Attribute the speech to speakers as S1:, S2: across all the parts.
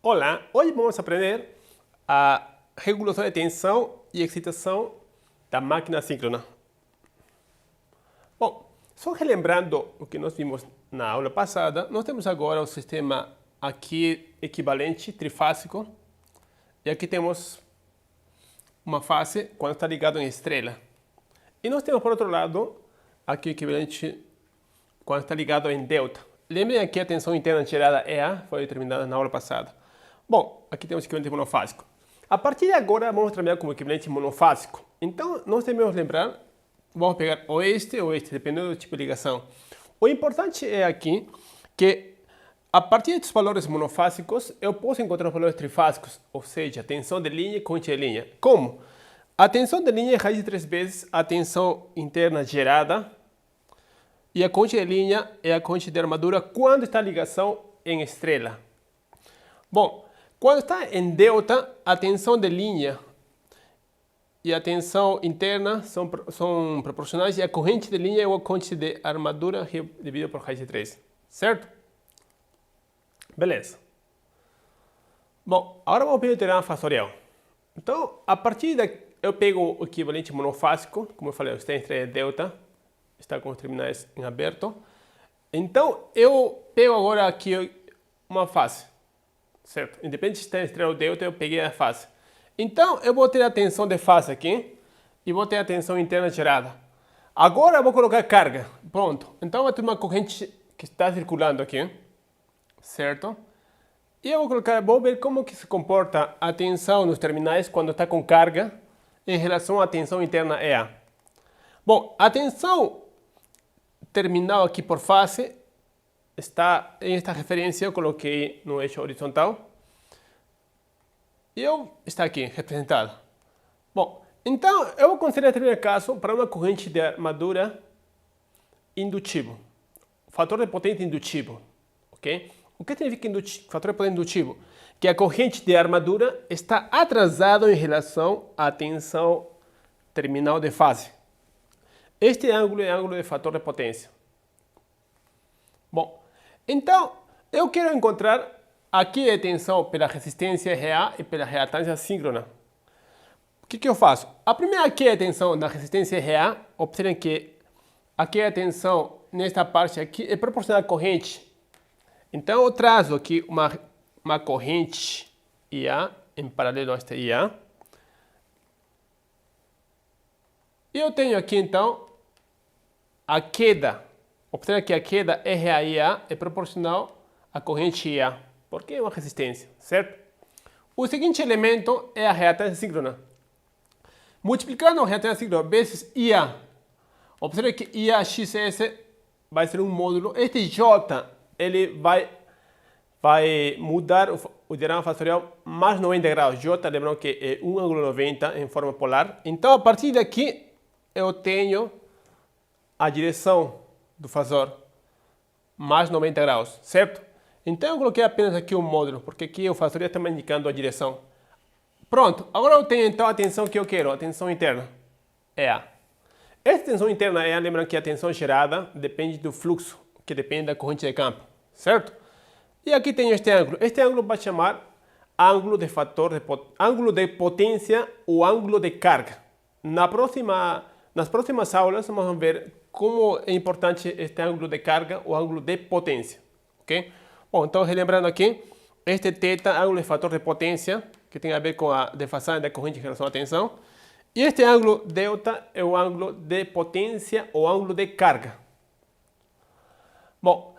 S1: Olá, hoje vamos aprender a regulação de tensão e excitação da máquina síncrona. Bom, só relembrando o que nós vimos na aula passada, nós temos agora o sistema aqui equivalente, trifásico, e aqui temos uma fase quando está ligado em estrela. E nós temos, por outro lado, aqui o equivalente quando está ligado em delta. Lembrem aqui a tensão interna gerada EA, foi determinada na aula passada. Bom, aqui temos o equivalente monofásico. A partir de agora, vamos trabalhar com o equivalente monofásico. Então, nós devemos lembrar, vamos pegar ou este, dependendo do tipo de ligação. O importante é aqui que, a partir dos valores monofásicos, eu posso encontrar os valores trifásicos, ou seja, tensão de linha e corrente de linha. Como? A tensão de linha é raiz de 3 vezes a tensão interna gerada, e a corrente de linha é a corrente de armadura quando está a ligação em estrela. Bom, quando está em delta, a tensão de linha e a tensão interna são proporcionais e a corrente de linha é a corrente de armadura dividida por raiz de 3, certo? Beleza. Bom, agora vamos ver o teorema fatorial. Então, a partir daqui, eu pego o equivalente monofásico, como eu falei, está em estrela delta, está com os terminais em aberto. Então, eu pego agora aqui uma fase, certo? Independente se está em estrela ou delta, eu peguei a fase. Então, eu vou ter a tensão de fase aqui e vou ter a tensão interna gerada. Agora, eu vou colocar carga. Pronto. Então, vai ter uma corrente que está circulando aqui, certo? E eu vou ver como que se comporta a tensão nos terminais quando está com carga em relação à tensão interna EA. Bom, a tensão terminal aqui por fase está em esta referência, eu coloquei no eixo horizontal. E está aqui representado. Bom, então eu vou considerar esse primeiro caso para uma corrente de armadura indutivo. Fator de potência indutivo. Ok? O que significa fator de potência indutivo? Que a corrente de armadura está atrasada em relação à tensão terminal de fase. Este ângulo é ângulo de fator de potência. Bom, então eu quero encontrar aqui a tensão pela resistência RA e pela reatância síncrona. O que eu faço? A primeira aqui é a tensão da resistência RA. Observem que aqui a tensão nesta parte aqui é proporcional à corrente. Então eu trazo aqui uma corrente IA em paralelo a esta IA. E eu tenho aqui então a queda. Observe que a queda RAIA é proporcional à corrente IA, porque é uma resistência, certo? O seguinte elemento é a reatância síncrona. Multiplicando a reatância síncrona vezes IA, observe que IAXS vai ser um módulo. Este J ele vai mudar o diagrama fatorial mais 90 graus. J, lembrando que é 1,90 em forma polar. Então, a partir daqui, eu tenho a direção do fasor mais 90 graus, certo? Então eu coloquei apenas aqui um módulo, porque aqui o fasor está me indicando a direção. Pronto, agora eu tenho então a tensão que eu quero, a tensão interna, EA. Essa tensão interna EA, lembrando que a tensão gerada depende do fluxo, que depende da corrente de campo, certo? E aqui tenho este ângulo. Este ângulo vai chamar ângulo de ângulo de potência ou ângulo de carga. Nas próximas aulas vamos ver como é importante este ângulo de carga ou ângulo de potência, ok? Bom, então relembrando aqui, este θ, ângulo de fator de potência, que tem a ver com a defasagem da corrente em relação à tensão. E este ângulo delta é o ângulo de potência ou ângulo de carga. Bom,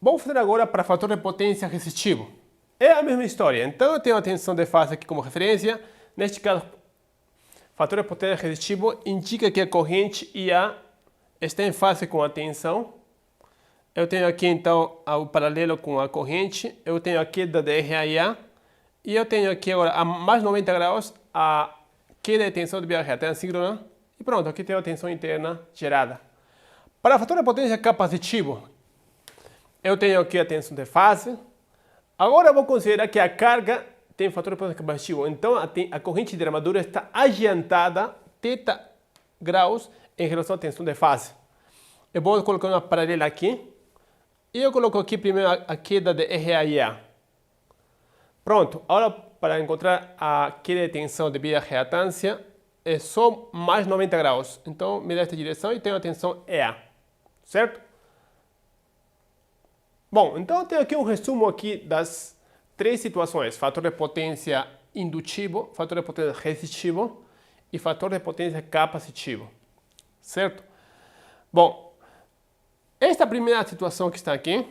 S1: vamos fazer agora para fator de potência resistivo. É a mesma história. Então eu tenho a tensão de fase aqui como referência. Neste caso, fator de potência resistivo indica que a corrente IA está em fase com a tensão. Eu tenho aqui então o paralelo com a corrente. Eu tenho a queda de RAIA. E eu tenho aqui agora a mais 90 graus a queda de tensão devido à reatância síncrona. E pronto, aqui tenho a tensão interna gerada. Para fator de potência capacitivo, eu tenho aqui a tensão de fase. Agora eu vou considerar que a carga tem fator de potência capacitivo. Então a corrente de armadura está adiantada θ graus em relação à tensão de fase. Eu vou colocar uma paralela aqui. E eu coloco aqui primeiro a queda de RAIA. Pronto, agora para encontrar a queda de tensão devido à reatância, é só mais 90 graus. Então, me dá esta direção e tenho a tensão EA, certo? Bom, então eu tenho aqui um resumo aqui das três situações: fator de potência indutivo, fator de potência resistivo e fator de potência capacitivo, certo? Bom, esta primeira situação que está aqui,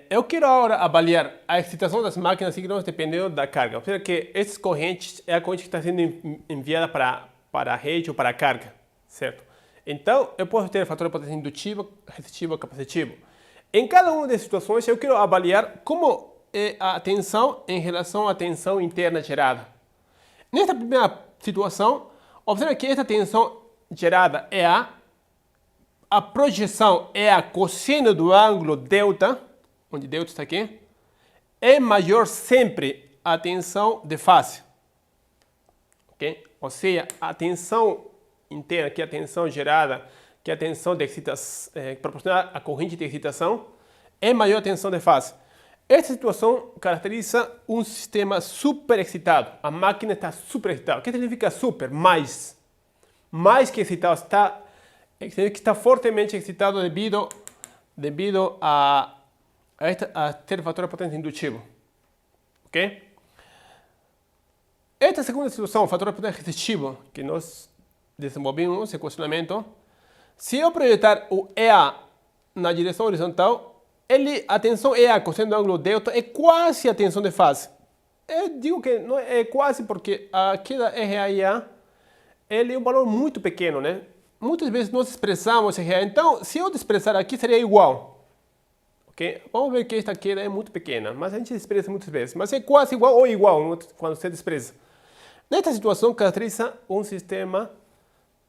S1: eu quero agora avaliar a excitação das máquinas síncronas dependendo da carga. Ou seja, que essas correntes é a corrente que está sendo enviada para a rede ou para a carga, certo? Então, eu posso ter fator de potência indutivo, resistivo e capacitivo. Em cada uma das situações, eu quero avaliar como é a tensão em relação à tensão interna gerada. Nesta primeira situação, observe que esta tensão gerada é a projeção é a cosseno do ângulo delta, onde delta está aqui, é maior sempre a tensão de fase. Okay? Ou seja, a tensão interna, que é a tensão gerada, que é a tensão de excitação, proporcionada à corrente de excitação, é maior a tensão de fase. Esta situação caracteriza um sistema super excitado. A máquina está super excitada. O que significa super? Mais. Mais que excitado. Está fortemente excitado devido a ter fator de potência indutivo. Ok? Esta segunda situação, o fator de potência resistivo, que nós desenvolvemos esse questionamento, se eu projetar o EA na direção horizontal, a tensão EA cosseno do ângulo delta é quase a tensão de fase. Eu digo que não é quase porque aqui da RAIA ele é um valor muito pequeno, né? Muitas vezes nós expressamos RA, então se eu expressar aqui seria igual. Okay? Vamos ver que esta queda é muito pequena, mas a gente expressa muitas vezes. Mas é quase igual ou igual quando você expressa. Nesta situação caracteriza um sistema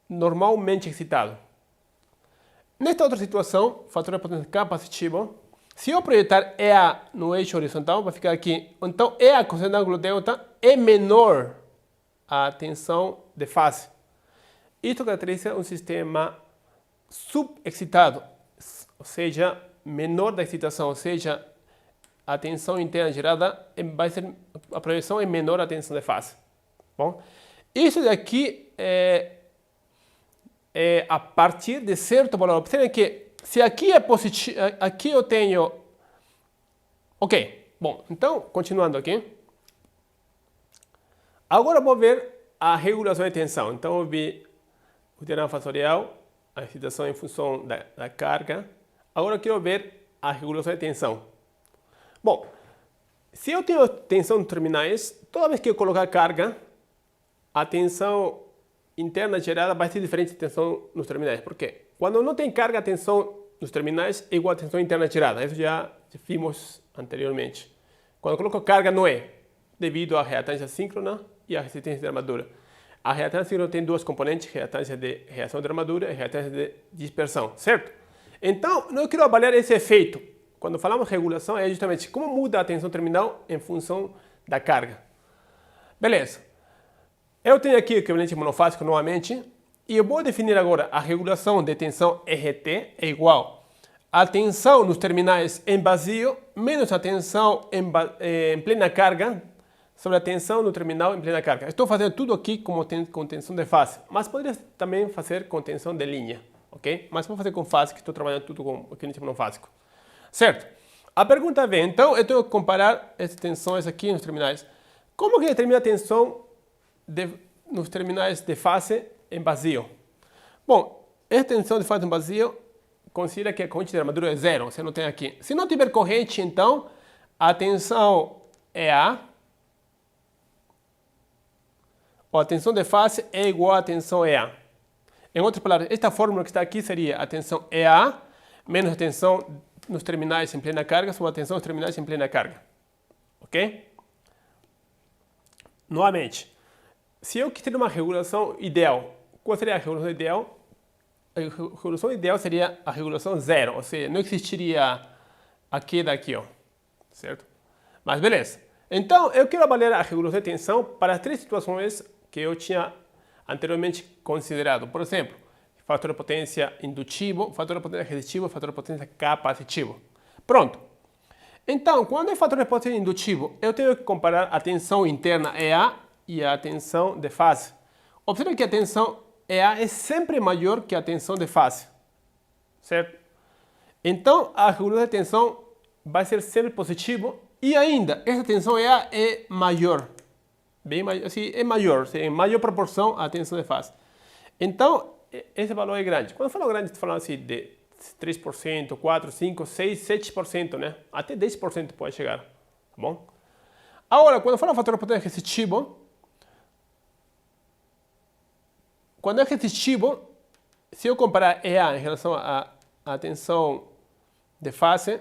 S1: normalmente excitado. Nesta outra situação, fator de potência capacitivo, se eu projetar EA no eixo horizontal, vai ficar aqui. Então, EA cosseno do ângulo delta é menor a tensão de fase. Isto caracteriza um sistema subexcitado, ou seja, menor da excitação, ou seja, a tensão interna gerada a projeção é menor à tensão de fase. Bom, isso daqui é a partir de certo valor. Observe que se aqui é positivo, aqui eu tenho... Ok, bom, então, continuando aqui. Agora vou ver a regulação de tensão. Então, eu vi o diagrama fatorial, a excitação em função da carga. Agora eu quero ver a regulação de tensão. Bom, se eu tenho tensão nos terminais, toda vez que eu colocar carga, a tensão interna gerada vai ser diferente da tensão nos terminais. Por quê? Quando não tem carga, a tensão nos terminais é igual à tensão interna gerada. Isso já vimos anteriormente. Quando eu coloco carga, não é, devido à reatância síncrona e à resistência de armadura. A reatância síncrona tem duas componentes, reatância de reação de armadura e reatância de dispersão, certo? Então, eu quero avaliar esse efeito. Quando falamos de regulação, é justamente como muda a tensão terminal em função da carga. Beleza. Eu tenho aqui o equivalente monofásico novamente e eu vou definir agora a regulação de tensão RT é igual a tensão nos terminais em vazio menos a tensão em plena carga sobre a tensão no terminal em plena carga. Estou fazendo tudo aqui com tensão de fase, mas poderia também fazer com tensão de linha, ok? Mas vou fazer com fase, que estou trabalhando tudo com o equivalente monofásico. Certo? A pergunta vem, então, eu tenho que comparar essas tensões aqui nos terminais. Como que determina a tensão nos terminais de fase em vazio? Bom, essa tensão de fase em vazio considera que a corrente de armadura é zero, você não tem aqui. Se não tiver corrente, então, a tensão é A, ou a tensão de fase é igual à tensão EA. Em outras palavras, esta fórmula que está aqui seria a tensão EA menos a tensão nos terminais em plena carga sobre a tensão nos terminais em plena carga. Ok? Novamente, se eu quiser uma regulação ideal, qual seria a regulação ideal? A regulação ideal seria a regulação zero, ou seja, não existiria a queda aqui, ó, certo? Mas beleza. Então, eu quero avaliar a regulação de tensão para as três situações que eu tinha anteriormente considerado. Por exemplo, fator de potência indutivo, fator de potência resistivo, fator de potência capacitivo. Pronto. Então, quando é fator de potência indutivo, eu tenho que comparar a tensão interna EA e a tensão de fase. Observe que a tensão EA é sempre maior que a tensão de fase, certo? Então, a regulação de tensão vai ser sempre positivo e ainda, essa tensão EA é maior, bem maior, assim, é maior, em maior proporção à tensão de fase. Então, esse valor é grande. Quando eu falo grande, estou falando assim de 3%, 4%, 5%, 6%, 7%, né? Até 10% pode chegar, tá bom? Agora, quando eu falo fator de potência resistivo, quando é resistivo, se eu comparar EA em relação à tensão de fase,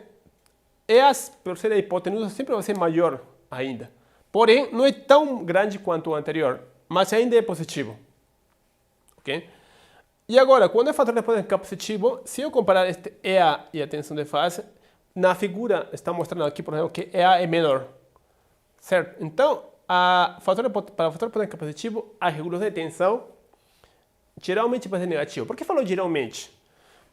S1: EA, por ser a hipotenusa, sempre vai ser maior ainda. Porém, não é tão grande quanto o anterior, mas ainda é positivo. Ok? E agora, quando é fator de potência capacitivo, se eu comparar este EA e a tensão de fase, na figura está mostrando aqui, por exemplo, que EA é menor. Certo? Então, para o fator de potência capacitivo, a regulação de tensão geralmente vai ser negativa. Por que falo geralmente?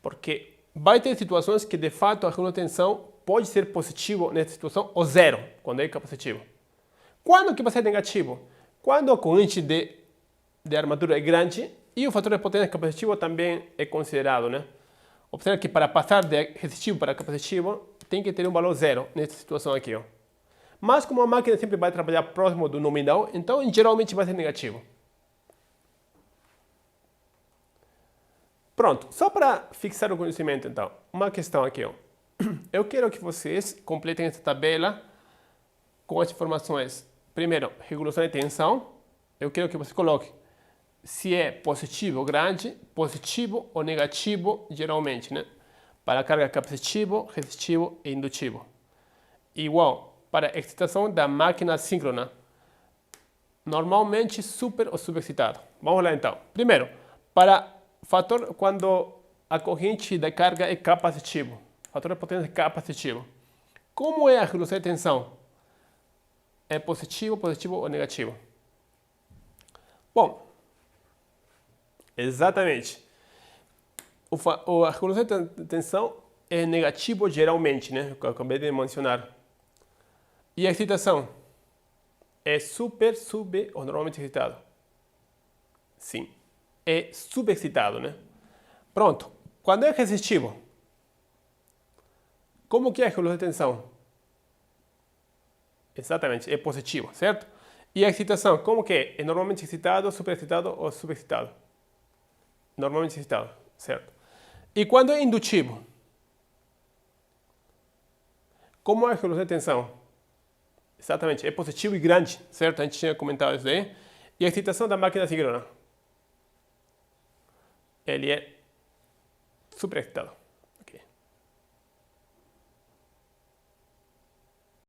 S1: Porque vai ter situações que, de fato, a regulação de tensão pode ser positivo nessa situação ou zero, quando é capacitivo. Quando que vai ser negativo? Quando a corrente de armadura é grande e o fator de potência capacitivo também é considerado, né? Observe que para passar de resistivo para capacitivo, tem que ter um valor zero nessa situação aqui, ó. Mas como a máquina sempre vai trabalhar próximo do nominal, então geralmente vai ser negativo. Pronto, só para fixar o conhecimento, então, uma questão aqui, ó. Eu quero que vocês completem essa tabela com as informações. Primeiro, regulação de tensão. Eu quero que você coloque se é positivo grande, positivo ou negativo, geralmente, né? Para carga capacitivo, resistivo e indutivo. Igual para a excitação da máquina síncrona. Normalmente super ou subexcitado. Vamos lá então. Primeiro, para fator quando a corrente da carga é capacitivo. Fator de potência capacitivo. Como é a regulação de tensão? É positivo, positivo ou negativo? Bom, exatamente. A regulação de tensão é negativo geralmente, né? Que eu acabei de mencionar. E a excitação? É super, sub ou normalmente excitado? Sim, é subexcitado, né? Pronto. Quando é resistivo? Como que é a regulação de tensão? Exatamente, é positivo, certo? E a excitação, como que é? É normalmente excitado, superexcitado ou subexcitado? Normalmente excitado, certo? E quando é indutivo? Como é a regulação de tensão? Exatamente, é positivo e grande, certo? A gente tinha comentado isso aí. E a excitação da máquina síncrona? Ele é superexcitado.